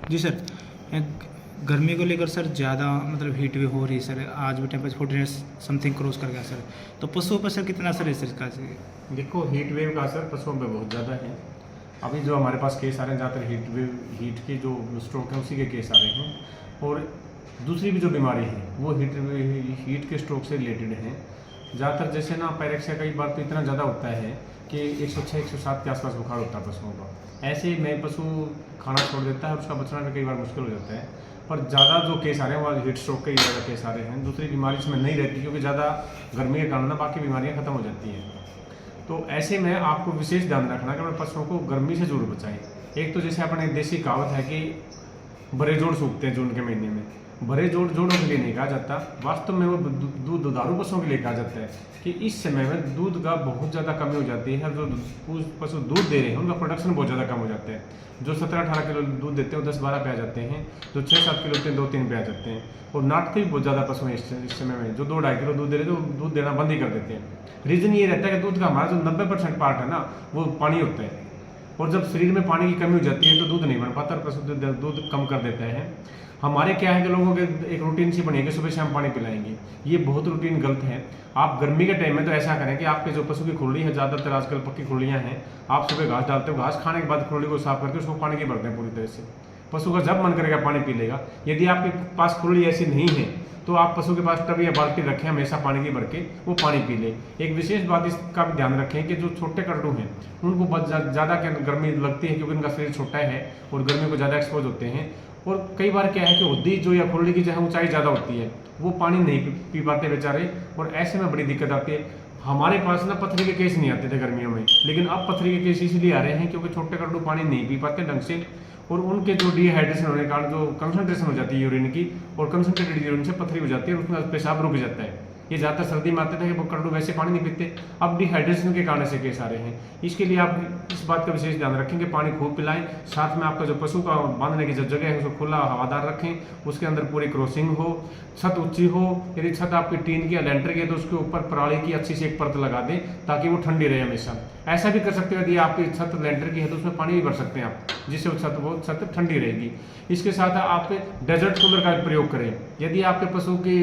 जी sir, गर्मी को लेकर सर ज़्यादा मतलब हीट वेव हो रही है सर। आज भी टेम्परेचर 40 समथिंग क्रॉस कर गया सर। तो पशुओं पर सर कितना असर है सर इसका? देखो, हीट वेव का असर पशुओं पे बहुत ज़्यादा है। अभी जो हमारे पास केस आ रहे हैं ज़्यादातर हीट के जो स्ट्रोक है उसी के केस आ रहे हैं। और दूसरी भी जो बीमारी है वो हीट के स्ट्रोक से रिलेटेड है। ज़्यादातर जैसे ना पायरेक्सिया कई बार तो इतना ज़्यादा होता है कि 106 107 के आसपास बुखार होता है पशुओं का। ऐसे में पशु खाना छोड़ देता है और उसका बचना भी कई बार मुश्किल हो जाता है। पर ज़्यादा जो केस आ रहे हैं वो हीट स्ट्रोक के ही ज़्यादा केस आ रहे हैं। दूसरी बीमारी इसमें नहीं रहती क्योंकि ज़्यादा गर्मी के कारण ना बाकी बीमारियाँ खत्म हो जाती हैं। तो ऐसे में आपको विशेष ध्यान रखना कि अपने पशुओं को गर्मी से जरूर बचाएं। एक तो जैसे अपने देसी कहावत है कि बड़े जोड़ सूखते हैं जून के महीने में। बड़े जोड़ों के लिए नहीं कहा जाता, वास्तव में वो दुधारू पशुओं के लिए कहा जाता है कि इस समय में दूध का बहुत ज़्यादा कमी हो जाती है। जो पशु दूध दे रहे हैं उनका प्रोडक्शन बहुत ज़्यादा कम हो जाता है। जो 17-18 किलो दूध देते हैं वो 10-12 पे आ जाते हैं। जो 6-7 किलो होते हैं 2-3 पे आ जाते हैं। और नाटते भी बहुत ज़्यादा पशु हैं इस समय में। जो 2-2.5 किलो दूध दे रहे थे वो दूध देना बंद ही कर देते हैं। रीज़न ये रहता है कि दूध का हमारा जो 90% पार्ट है ना वो पानी होता है। और जब शरीर में पानी की कमी हो जाती है तो दूध नहीं बन पाता और पशु दूध कम कर देता है। हमारे क्या है कि लोगों के एक रूटीन सी बनी है कि सुबह शाम पानी पिलाएंगे। ये बहुत रूटीन गलत है। आप गर्मी के टाइम में तो ऐसा करें कि आपके जो पशु की खुरली है, ज़्यादातर आजकल पक्की खुरलियाँ हैं, आप सुबह घास डालते हो, घास खाने के बाद खुरली को साफ करके उसको पानी की भरते हैं पूरी तरह से। पशु का जब मन करेगा पानी पी लेगा। यदि आपके पास खुरली ऐसी नहीं है तो आप पशु के पास टब या बाल्टी रखें, हमेशा पानी की भर के वो पानी पी ले। एक विशेष बात इसका भी ध्यान रखें कि जो छोटे कटरू हैं उनको बहुत ज़्यादा गर्मी लगती है क्योंकि उनका शरीर छोटा है और गर्मी को ज़्यादा एक्सपोज होते हैं। और कई बार क्या है कि हुड्डी जो या खुरली की जो है ऊंचाई ज़्यादा होती है, वो पानी नहीं पी पाते बेचारे। और ऐसे में बड़ी दिक्कत आती है। हमारे पास ना पथरी के केस नहीं आते थे गर्मियों में, लेकिन अब पथरी के केस इसलिए आ रहे हैं क्योंकि छोटे कटरू पानी नहीं पी पाते ढंग से। और उनके जो डिहाइड्रेशन होने के कारण जो कंसंट्रेशन हो जाती है यूरिन की, और कंसंट्रेटेड यूरिन से पथरी हो जाती है और उसमें पेशाब रुक जाता है। ये ज़्यादातर सर्दी में आते थे कि वो कटरू वैसे पानी नहीं पीते, अब डिहाइड्रेशन के कारण से केस आ रहे हैं। इसके लिए आप इस बात का विशेष ध्यान रखें कि पानी खूब पिलाएं। साथ में आपका जो पशु का बांधने की जो जगह है उसको खुला हवादार रखें, उसके अंदर पूरी क्रॉसिंग हो, छत ऊंची हो। यदि छत आपकी टीन की या लेंटर की है तो उसके ऊपर पराली की अच्छी सी एक परत लगा दें ताकि वो ठंडी रहे हमेशा। ऐसा भी कर सकते हो यदि आपकी छत लेंटर की है तो उसमें पानी भी भर सकते हैं आप, जिससे वो छत ठंडी रहेगी। इसके साथ आप डेजर्ट कूलर का प्रयोग करें। यदि आपके पशु की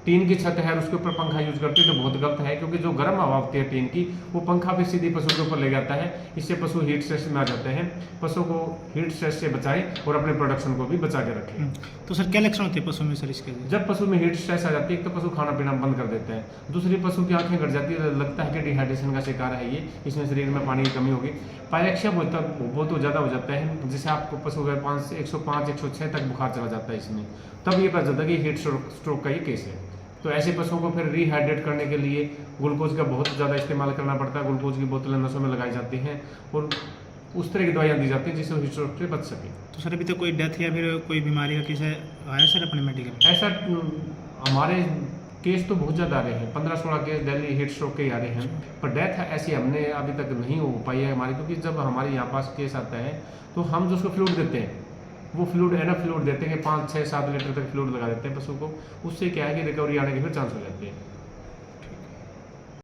टीन की छत है और उसके ऊपर पंखा यूज करते हैं तो बहुत गलत है, क्योंकि जो गर्म हवा होती है टीन की वो पंखा फिर सीधी पशु के ऊपर ले जाता है। इससे पशु हीट स्ट्रेस में आ जाते हैं। पशु को हीट स्ट्रेस से बचाएं और अपने प्रोडक्शन को भी बचा के रखें। तो सर क्या लक्षण होते हैं पशु में सर इसके? जब पशु में हीट स्ट्रेस आ जाती है तो पशु खाना पीना बंद कर देता है। दूसरी पशु की आंखें गड़ जाती है, लगता है कि डिहाइड्रेशन का शिकार है ये, इसमें शरीर में पानी की कमी होगी। पायरेक्सिया बहुत ज़्यादा हो जाता है, जिससे आपको पशु का 105 106 तक बुखार चला जाता है इसमें। तब ये पता चलता है कि हीट स्ट्रोक का ही केस है। तो ऐसे पशुओं को फिर रिहाइड्रेट करने के लिए ग्लूकोज का बहुत ज़्यादा इस्तेमाल करना पड़ता है। ग्लूकोज की बोतलें नसों में लगाई जाती हैं और उस तरह की दवाइयाँ दी जाती हैं जिससे हीट स्ट्रोक से बच सके। तो सर अभी तक कोई डेथ या फिर कोई बीमारी का केस आया सर अपने मेडिकल? ऐसा हमारे केस तो बहुत ज़्यादा आ रहे हैं, 15-16 केस दिल्ली हीट स्ट्रोक के ही आ रहे हैं। पर डेथ ऐसी हमने अभी तक नहीं हो पाई है हमारी, क्योंकि जब हमारे यहाँ पास केस आता है तो हम जो उसको फ्लूइड देते हैं, वो फ्लूइड एनफ फ्लूइड देते हैं कि 5-6-7 लीटर तक फ्लूइड लगा देते हैं पशु को। उससे क्या है कि रिकवरी आने के फिर चांस हो जाते हैं।